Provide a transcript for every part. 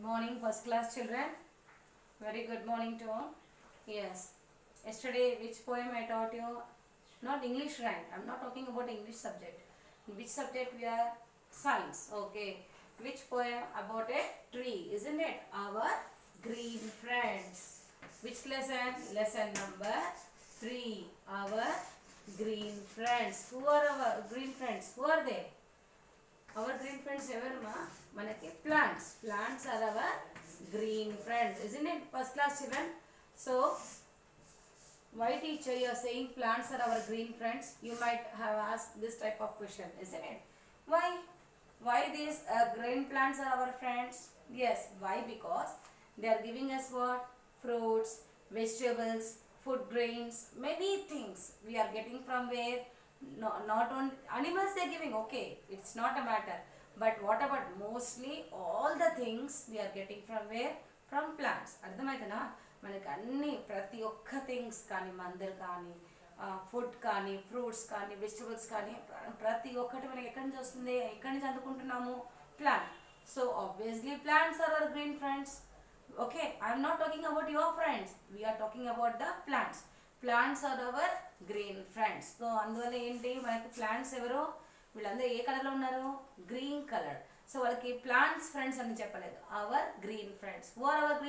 morning, first class children. Very good morning to all. Yes, yesterday which poem I taught you? Not English rank. I'm not talking about English subject. Which subject we are? Science. Okay. Which poem about a tree? Isn't it? Our green friends. Which lesson? Lesson number 3. Our green friends. Who are our green friends? Who are they? Our green friends ever manaki plants. Plants are our green friends, isn't it? First class children. So why teacher you are saying plants are our green friends? You might have asked this type of question, isn't it? Why these green plants are our friends? Yes, why? Because they are giving us what? Fruits, vegetables, food grains, many things we are getting from where? No, not on animals they are giving, okay, it's not a matter, but what about mostly all the things we are getting from where? From plants. అర్థమైతేనా మనకి అన్ని ప్రతి ఒక్క things కానీ మందులు కానీ food కానీ fruits కానీ vegetables కానీ ప్రతి ఒక్కటి మనకి ఎక్కడి నుంచి వస్తుంది, ఎక్కడి నుంచి అందుకుంటున్నాము? Plant. So obviously plants are our green friends. Okay, I'm not talking about your friends, we're talking about the plants. Plants are our green friends. So అందువల్ల ఏంటి మనకి ప్లాంట్స్ ఎవరు? వీళ్ళందరూ ఏ కలర్లో ఉన్నారు? Green colour. సో వాళ్ళకి ప్లాంట్స్ ఫ్రెండ్స్ అని చెప్పలేదు, our green friends. Who are our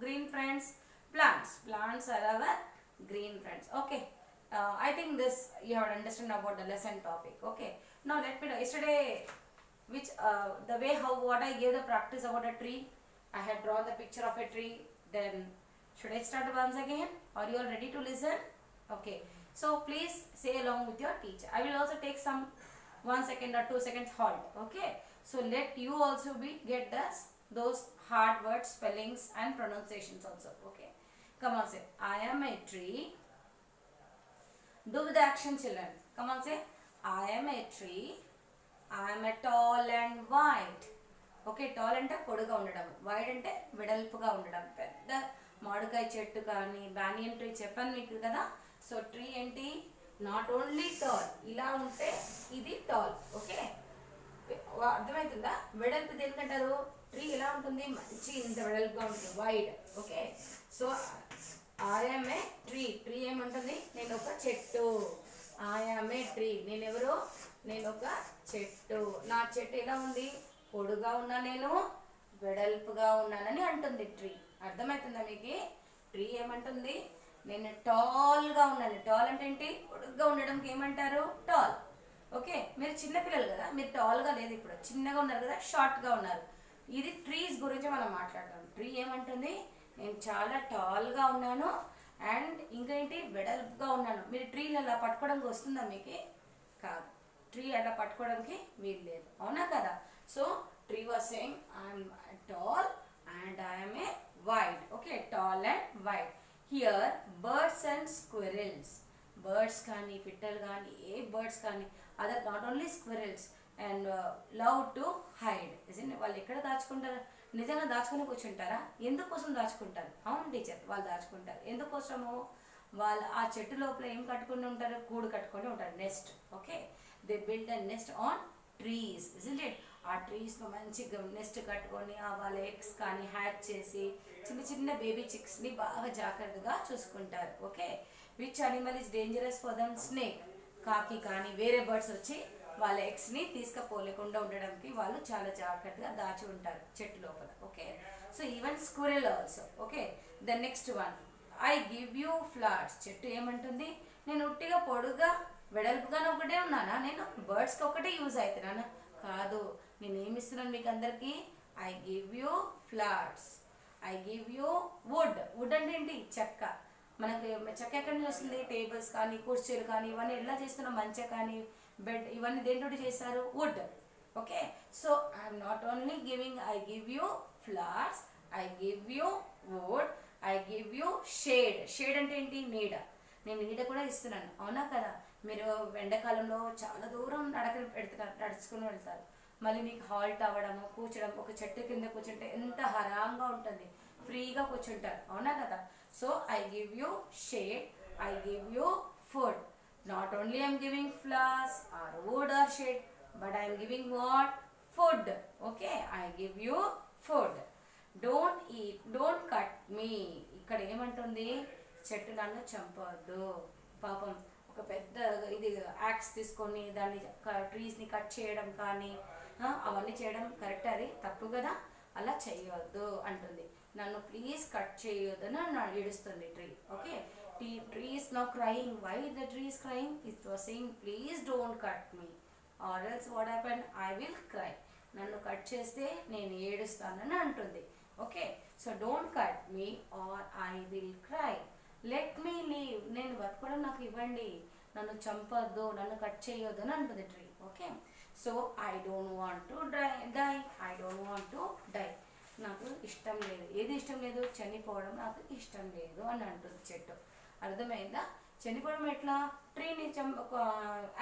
green friends? Plants. Plants are our green friends. Okay, I think this you have understood about the lesson topic. Okay, now let me know yesterday which the way how what I gave the practice about a tree. I had drawn the picture of a tree. Then should I start once again? Are you all ready to listen? Okay, so please say along with your teacher. I will also take some 1 second or 2 seconds halt. Okay, so let you also get those hard words, spellings and pronunciations also. Okay, come on, say I am a tree. Do with the action children. Come on, say I am a tree. I am a tall and wide. Okay, tall అంటే పొడుగా ఉండడం, wide అంటే వెడల్పుగా ఉండడం. పెద్ద మామిడికాయ చెట్టు కానీ banyan tree చెప్పాను మీకు కదా. సో ట్రీ ఏంటి? నాట్ ఓన్లీ టాల్, ఇలా ఉంటే ఇది టాల్. ఓకే, అర్థమవుతుందా? వెడల్పు దేనికంటారు? ట్రీ ఎలా ఉంటుంది? మంచి ఇంత వెడల్పుగా ఉంటుంది, wide. Okay, so I'm a tree. Tree ఏమంటుంది? నేను ఒక చెట్టు. I'm a tree. నేను ఎవరు? నేను ఒక చెట్టు. నా చెట్టు ఎలా ఉంది? పొడుగా ఉన్నా, నేను వెడల్పుగా ఉన్నానని అంటుంది ట్రీ. అర్థమవుతుందా మీకు? ట్రీ ఏమంటుంది? నేను టాల్గా ఉన్నాను. టాల్ అంటే ఏంటి? పొడుగ్గా ఉండడానికి ఏమంటారు? టాల్. ఓకే, మీరు చిన్నపిల్లలు కదా, మీరు టాల్గా లేదు, ఇప్పుడు చిన్నగా ఉన్నారు కదా, షార్ట్గా ఉన్నారు. ఇది ట్రీస్ గురించి మనం మాట్లాడతాం. ట్రీ ఏమంటుంది? నేను చాలా టాల్గా ఉన్నాను అండ్ ఇంకేంటి? వెడల్పుగా ఉన్నాను. మీరు ట్రీని అలా పట్టుకోవడానికి వస్తుందా మీకు? కాదు, ట్రీ అలా పట్టుకోవడానికి వీలు లేదు, అవునా కదా? So tree was saying I am tall and I am a wide. Okay, tall and wide. Here birds and squirrels. Birds kani, pittal kani, birds kani, other not only squirrels and love to hide. Isn't it? వాళ్ళు ఎక్కడ దాచుకుంటారు? నిజంగా దాచుకుని కూర్చుంటారా? ఎందుకోసం దాచుకుంటారు? అవును teacher, వాళ్ళు దాచుకుంటారు. ఎందుకోసము? వాళ్ళు ఆ చెట్టు లోపల ఏం కట్టుకుని ఉంటారు? గూడు కట్టుకొని ఉంటారు, nest. Okay, they build a nest on trees, isn't it? ఆ ట్రీస్లో మంచిగా నెస్ట్ కట్టుకొని వాళ్ళ ఎగ్స్ కానీ హ్యాచ్ చేసి చిన్న చిన్న బేబీ చిక్స్ని బాగా జాగ్రత్తగా చూసుకుంటారు. Okay, which animal is dangerous for them? Snake. కాకి కానీ వేరే బర్డ్స్ వచ్చి వాళ్ళ ఎగ్స్ని తీసుకుపోలేకుండా ఉండడానికి వాళ్ళు చాలా జాగ్రత్తగా దాచి ఉంటారు చెట్టు లోపల. Okay, so even squirrel also. Okay, the next one, I give you flowers. చెట్టు ఏమంటుంది? నేను ఉట్టిగా పొడుగా వెడల్పుగానే ఒకటే ఉన్నానా? నేను బర్డ్స్కి ఒకటే యూజ్ అవుతున్నానా? కాదు, నేను ఏమి ఇస్తున్నాను మీకు అందరికీ? I give you flowers. I give you wood. Wood అంటే ఏంటి? చెక్క. మనకి చెక్క ఎక్కడి నుంచి వస్తుంది? టేబుల్స్ కానీ కుర్చీలు కానీ ఇవన్నీ ఎలా చేస్తున్నాం? మంచం కానీ బెడ్ ఇవన్నీ దేంతో చేస్తారు? Wood. Okay, so I'm not only giving, I give you flowers, I give you wood, I give you shade. Shade అంటే ఏంటి? నీడ. నేను నీడ కూడా ఇస్తున్నాను, అవునా కదా? మీరు ఎండాకాలంలో చాలా దూరం నడుచుకుని వెళ్తారు, మళ్ళీ మీకు హాల్ట్ అవ్వడము, కూర్చోడం, ఒక చెట్టు కింద కూర్చుంటే ఎంత హరాంగా ఉంటుంది, ఫ్రీగా కూర్చుంటారు, అవునా కదా? So I give you shade, I give you food. Not only I'm giving flowers or wood or shade, but I'm giving what? Food. Okay, I give you food. Don't eat, don't cut me. ఇక్కడ ఏమంటుంది, చెట్టు నన్ను చంపవద్దు. పాపం ఒక పెద్ద ఇది axe తీసుకొని దాన్ని ట్రీస్ని కట్ చేయడం కానీ అవన్నీ చేయడం కరెక్ట్, అది తప్పు కదా, అలా చేయవద్దు అంటుంది. నన్ను ప్లీజ్ కట్ చేయొద్దు అని నన్ను ఏడుస్తుంది tree. Okay, tree is now crying. Why the tree is crying? It was saying please don't cut me or else what happen, I will cry. నన్ను కట్ చేస్తే నేను ఏడుస్తానని అంటుంది. Okay, so don't cut me or I will cry. Let me leave, నేను బతకడం నాకు ఇవ్వండి, నన్ను చంపొద్దు, నన్ను కట్ చేయొద్దు అని అంటుంది tree. Okay, so I don't want to die, I don't want to die. నాకు ఇష్టం లేదు. ఏది ఇష్టం లేదు? చనిపోవడం నాకు ఇష్టం లేదు అని అంటుంది చెట్టు. అర్థమైందా? చనిపోవడం ఎట్లా? ట్రీని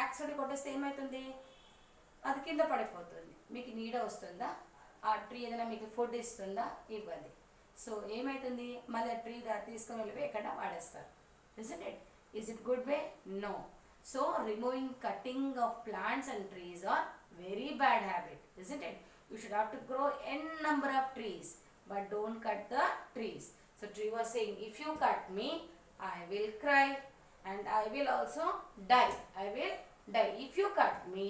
యాక్సిడెంట్ కొట్టేస్తే ఏమవుతుంది? అది కింద పడిపోతుంది. మీకు నీడ వస్తుందా? ఆ ట్రీ ఏదైనా మీకు ఫుడ్ ఇస్తుందా? ఇవ్వదు. సో ఏమవుతుంది? మళ్ళీ ఆ ట్రీ తీసుకొని వెళ్ళిపోయి ఎక్కడ వాడేస్తారు. Isn't it? Is it good way? No. So removing, cutting of plants and trees are very bad habit, isn't it? You should have to grow n number of trees, but don't cut the trees. So tree was saying, if you cut me, I will cry and I will also die. I will die. If you cut me,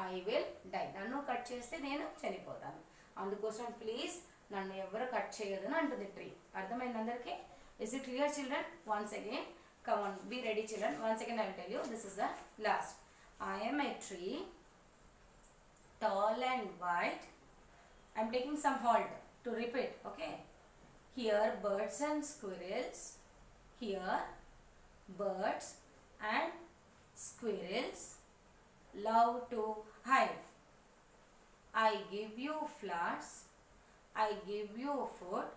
I will die. నన్ను cut చేస్తే నేను చనిపోతాను. అందుకోసం please నన్ను ఎవరు cut చేయొద్దని అంటుంది tree. అర్థమైంది అందరికీ? Is it clear children? Once again, come on, be ready children. Once again I will tell you, this is the last. I am a tree, tall and white. I am taking some halt to repeat. Okay, here birds and squirrels, here birds and squirrels love to hide. I give you flowers, I give you food,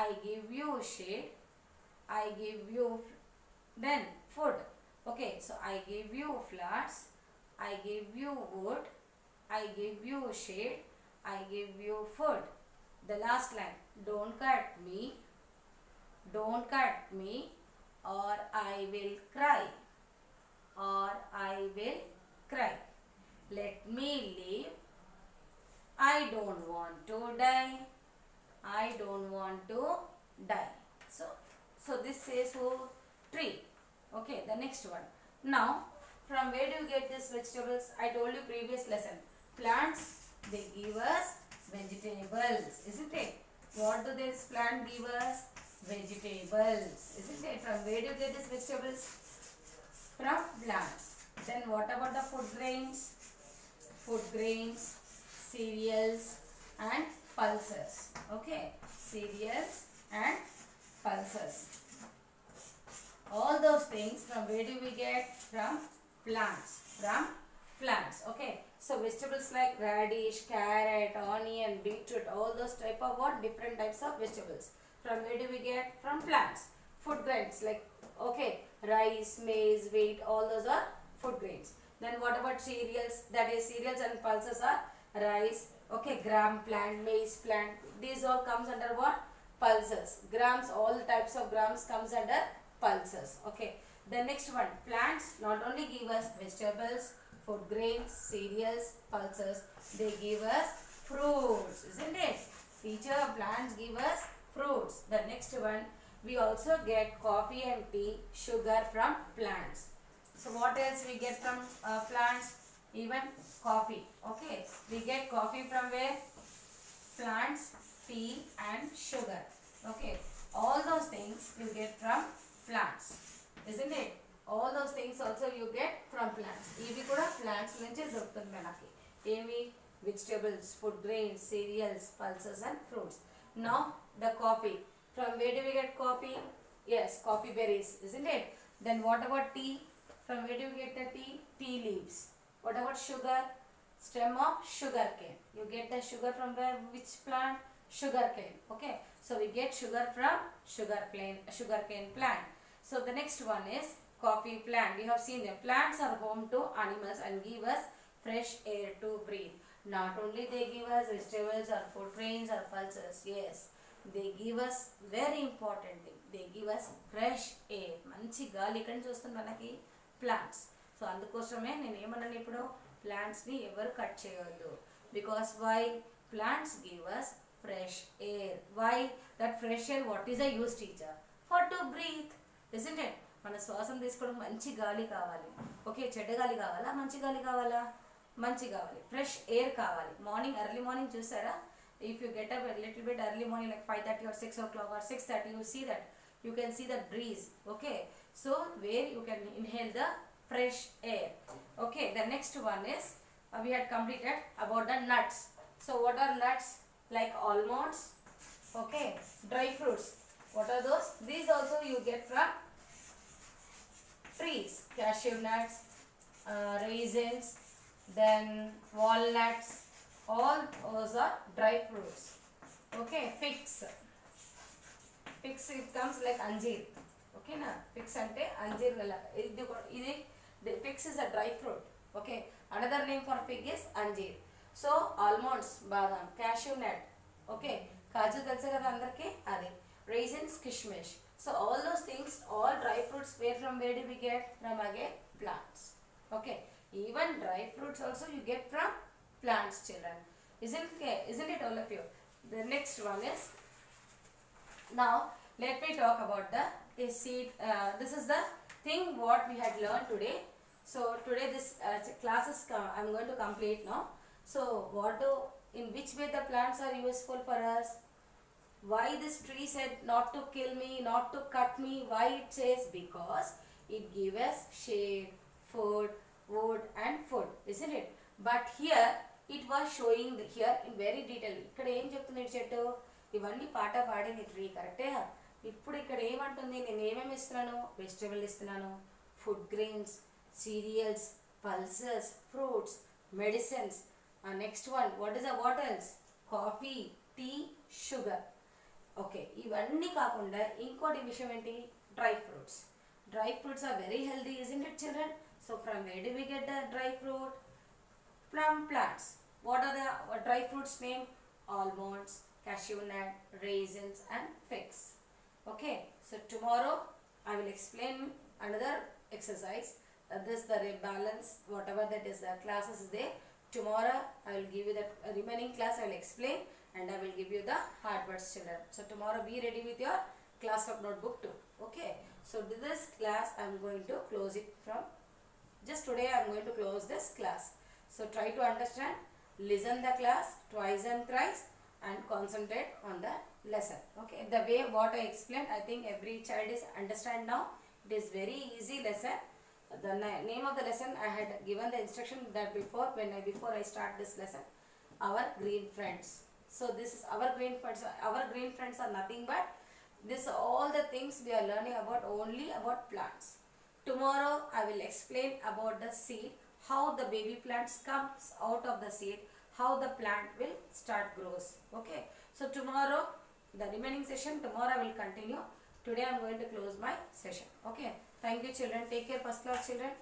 I give you shade, I give you then food. Okay, so I give you flowers, I give you wood, I give you shade, I give you food. The last line, don't cut me, don't cut me or I will cry, or I will cry. Let me live, I don't want to die, I don't want to die. So this says who? Tree. Okay, the next one. Now, from where do you get these vegetables? I told you previous lesson. Plants, they give us vegetables, isn't it? What do this plant give us? Vegetables, isn't it? From where do you get these vegetables? From plants. Then what about the food grains? Food grains, cereals and pulses. Okay, cereals and pulses. All those things from where do we get? From plants. From plants. Okay, so vegetables like radish, carrot, onion, beetroot, all those type of what? Different types of vegetables. From where do we get? From plants. Food grains like, okay, rice, maize, wheat, all those are food grains. Then what about cereals? That is, cereals and pulses are rice, okay, gram plant, maize plant. These all comes under what? Pulses. Grams, all types of grams comes under pulses. Okay, the next one, plants not only give us vegetables, food grains, cereals, pulses, they give us fruits, isn't it? Teacher, plants give us fruits. The next one, we also get coffee and tea, sugar from plants. So what else we get from plants? Even coffee. Okay, we get coffee from where? Plants, tea and sugar. Okay, all those things you get from plants, isn't it? All those things also you get from plants. Ivi kuda plants nunche dorukutundi manaki. Emi? Vegetables, food grains, cereals, pulses and fruits. Now the coffee. From where do we get coffee? Yes, coffee berries, isn't it? Then what about tea? From where do we get the tea? Tea leaves. What about sugar? Stem of sugar cane. You get the sugar from where? Which plant? Sugar cane. Okay, so we get sugar from sugar cane plant. So the next one is coffee plant. We have seen them. Plants are home to animals and give us fresh air to breathe. Not only they give us vegetables or food grains or pulses, yes, they give us very important thing. They give us fresh air. మంచి గాలి ఇక్కడ చూస్తుంది మనకి plants. So అందుకోసమే నేను ఏమన్నాను ఇప్పుడు, plants ని ఎవరు కట్ చేయొద్దు. Because why? Plants give us fresh air. Why that fresh air? What is the use, teacher? For to breathe, isn't it? మన శ్వాసం తీసుకోవడం మంచి గాలి కావాలి. ఓకే, చెడ్డ గాలి కావాలా, మంచి గాలి కావాలా? మంచి కావాలి. ఫ్రెష్ ఎయిర్ కావాలి. మార్నింగ్ ఎర్లీ మార్నింగ్ చూసారా? If you get up a little bit early morning like 5:30 or 6 o'clock or 6:30, you see that you can see the breeze. Okay, so where you can inhale the fresh air. Okay, the next one is we had completed about the nuts. So what are nuts? Like almonds. Okay, dry fruits. What are those? These also you get from trees. Cashew nuts, raisins, then walnuts. All those are dry fruits. Okay, figs. Figs, it comes like anjeer. Okay na? Figs ante anjeer gala. Figs is a dry fruit. Okay, another name for fig is anjeer. So almonds, badam, cashew nut. Okay, kaju telsa kada andarki adi. Raisins, kishmish. So all those things, all dry fruits, where do we get? From again plants. Okay, even dry fruits also you get from plants, children. Isn't it all of you? The next one is, now let me talk about the seed. This is the thing what we had learned today. So today this class is I'm going to complete now. So in which way the plants are useful for us? Why this tree said not to kill me, not to cut me? Why it says? Because it gives us shade, food, wood and food, isn't it? But here it was showing here in very detail. ఇక్కడ ఏం చెప్తుంది చెట్టు? ఇవన్నీ పాట పాడింది tree, కరెక్టే? ఇప్పుడు ఇక్కడ ఏమంటుంది? నేను ఏమేమి ఇస్తున్నాను? వెజిటబుల్ ఇస్తున్నాను, food grains, cereals, pulses, fruits, medicines. Next one, what is what else? Coffee, tea, sugar. Okay, ఇవన్నీ కాకుండా ఇంకోటి విషయం ఏంటి? Dry fruits. Dry fruits are very healthy, isn't it, children? So from where do we get the dry fruit? From plants. What are the dry fruits name? Almonds, cashew nut, raisins and figs. Okay, so tomorrow I will explain another exercise. This the balance, whatever that is the classes is there. Tomorrow I will give you the remaining class. I will explain and I will give you the hard words, children. So tomorrow be ready with your class work notebook too. Okay, so this class I am going to close it from. Just today I am going to close this class. So try to understand, listen the class twice and thrice and concentrate on the lesson. Okay, the way what I explained, I think every child is understand now. It is very easy lesson. The name of the lesson I had given the instruction that before I start this lesson. Our green friends. So this is our green friends. Our green friends are nothing but this all the things we are learning about only about plants. Tomorrow I will explain about the seed, how the baby plants comes out of the seed, how the plant will start grows. Okay, so tomorrow the remaining session, tomorrow I will continue. Today I am going to close my session. Okay, thank you children. Take care, first class children.